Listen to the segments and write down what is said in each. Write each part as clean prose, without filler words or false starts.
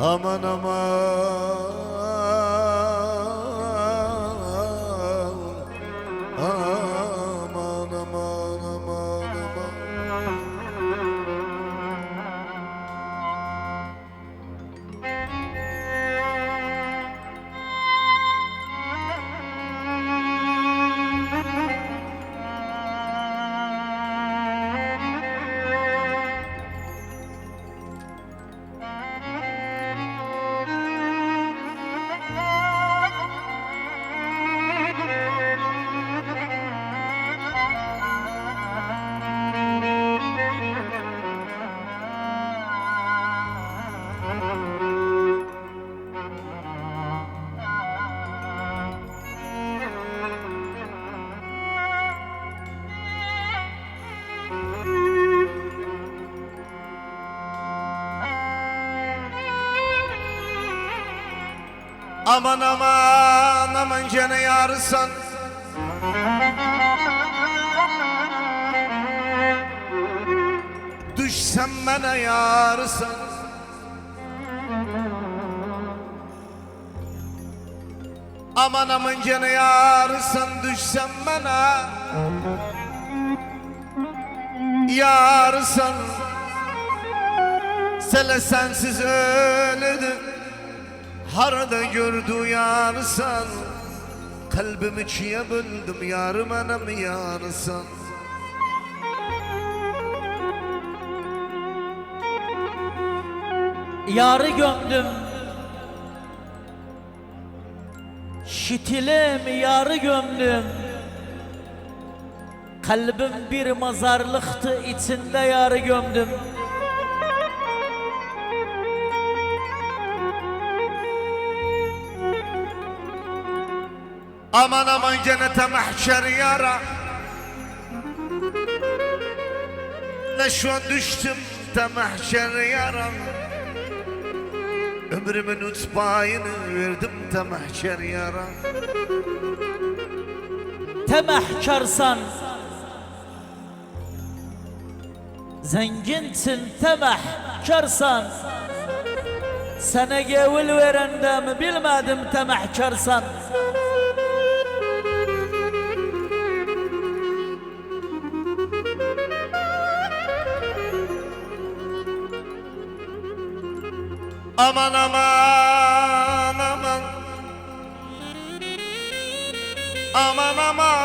Aman aman, aman aman aman aman. Aman aman aman gene yarısan, düşsem bana yarısan. Aman aman gene yarısan, düşsem bana yarısan. Sele sensiz öledim, harada gördü yarısan. Kalbimi ikiye böldüm yarım anam yarısan. Yarı gömdüm, şitilim yarı gömdüm. Kalbim bir mazarlıktı, içinde yarı gömdüm. Aman aman cennete mahşer yara. Ne şu an düştüm de mahşer yara. Ömrümün utbayını verdim de mahşer yara. Temehkarsan, zenginsin temehkarsan. Sana gevil verendemi bilmedim temehkarsan. Aman aman aman, aman aman,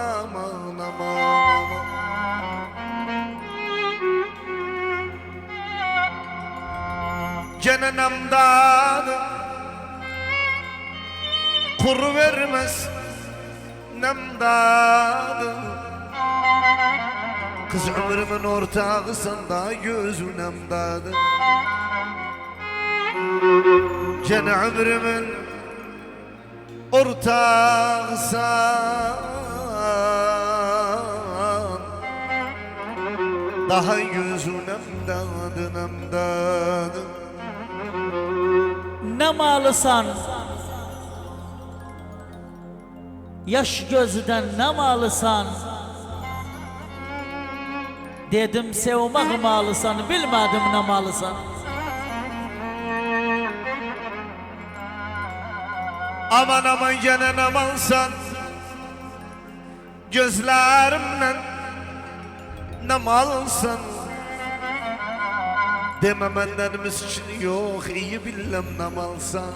aman aman. Cennemden kuru vermez nemdadım. Kız ömrümün ortağısın da gözünem dadı. Gene ömrümün ortağısın, daha gözünem dadı, nem dadı. Ne malısan, yaş gözden ne malısan. Dedim sevmek malısan, bilmedim ne malısan. Aman aman gene ne malsan, gözlerimden ne malsan. Deme benden miskin yok, iyi bilmem ne malsan.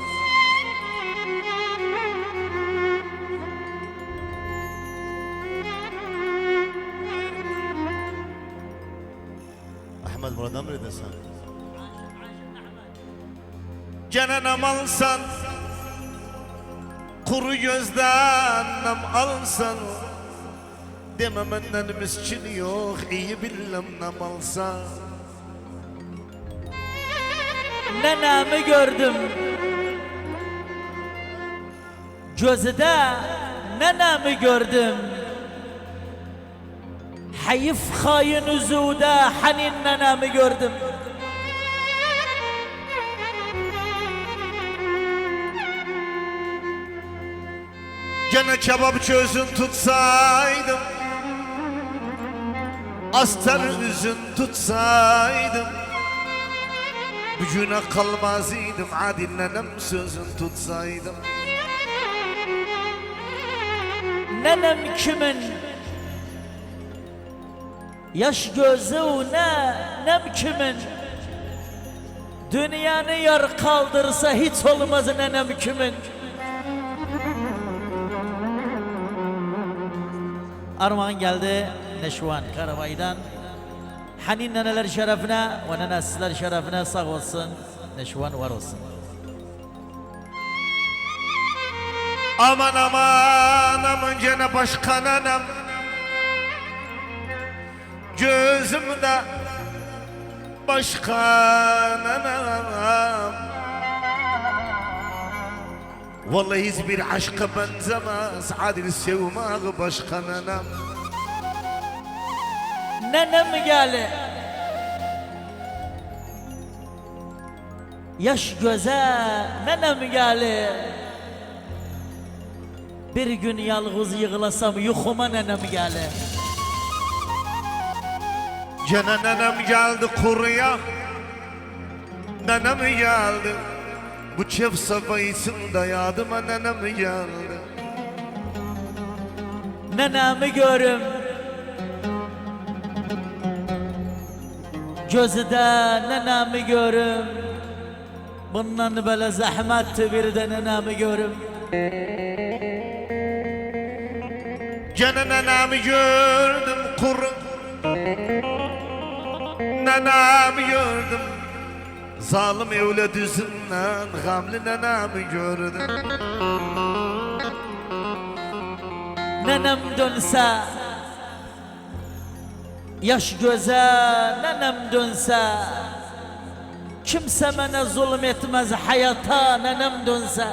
Ahmet burada mı redesin? Gene nem alsan, kuru gözden nem alsan. Deme benden miskin yok, iyi bilmem nem alsan. Nenemi gördüm, gözde nenemi gördüm. Hayıf hain üzüde hanin nenemi gördüm. Gene kebapçı özün tutsaydım, astar üzün tutsaydım Gücüne kalmaz idim adillenem sözün tutsaydım Nenem kimin yaş gözü nem kimin dünyanı yar kaldırsa hiç olmaz nenem kimin Armağan geldi Neşvan Karabay'dan Hanin neneler şerefine ve nenesizler şerefine sağ olsun Neşvan var olsun Aman aman aman gene başka nenem Gözümde başka nenem Vallahi hiçbir aşka benzemez Adil sevmek başka nenem Nenem geldi yaş göze nenem geldi bir gün yalnız yığılasam yuxuma nenem geldi Gene nenem geldi kuruya Nenem geldi Bu çef safayısında yadıma nenem geldi Nenemi görüm Gözüde nenemi görüm Bundan böyle zahmetli bir de nenemi görüm Gene nenemi gördüm kuru Nenemi gördüm Zalim evlet yüzünden Gamlı nenemi gördüm Nenem dönse yaş göze nenem dönse kimse bana zulüm etmez hayata nenem dönse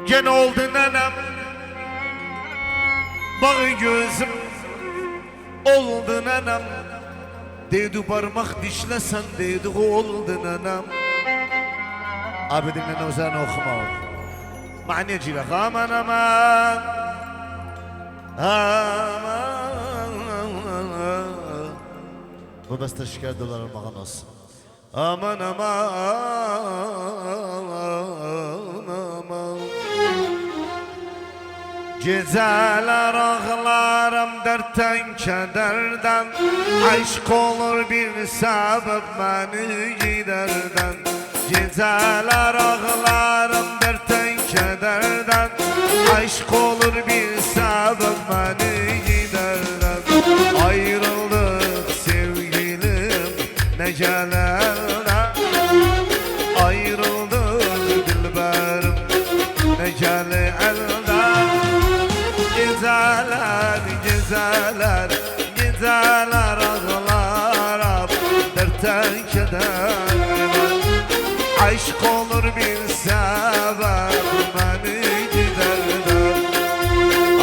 Gene oldu nenem Bağı gözüm Oldu nenem Deydi parmak dişlesen deydi oldu nenem Abidin nenem üzerine okuma Mani cilak aman aman Aman Bu beste şikayet doların mağan olsun Aman aman aman Geceler ağlarım dertten kederden Aşk olur bir sebep beni giderden Geceler ağlarım dertten kederden Aşk olur bir sebep beni giderden Ayrıldık sevgilim ne gelene Ayrıldık dilberim ne gele elden Gezeler, gezeler, gezeler ağlarım dertten kederden Aşk olur bir sebep beni giderden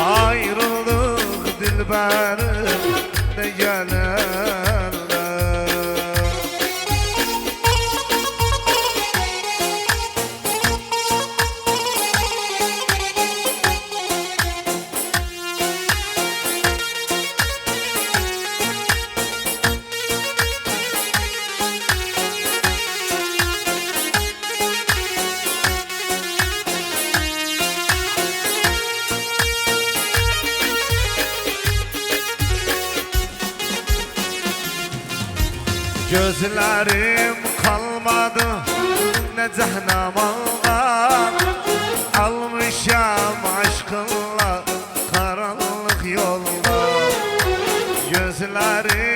Ayrıldık dilberim ne gelenler Gözlerim kalmadı ne cehnama Almışam aşkınla karanlık yolda Gözlerim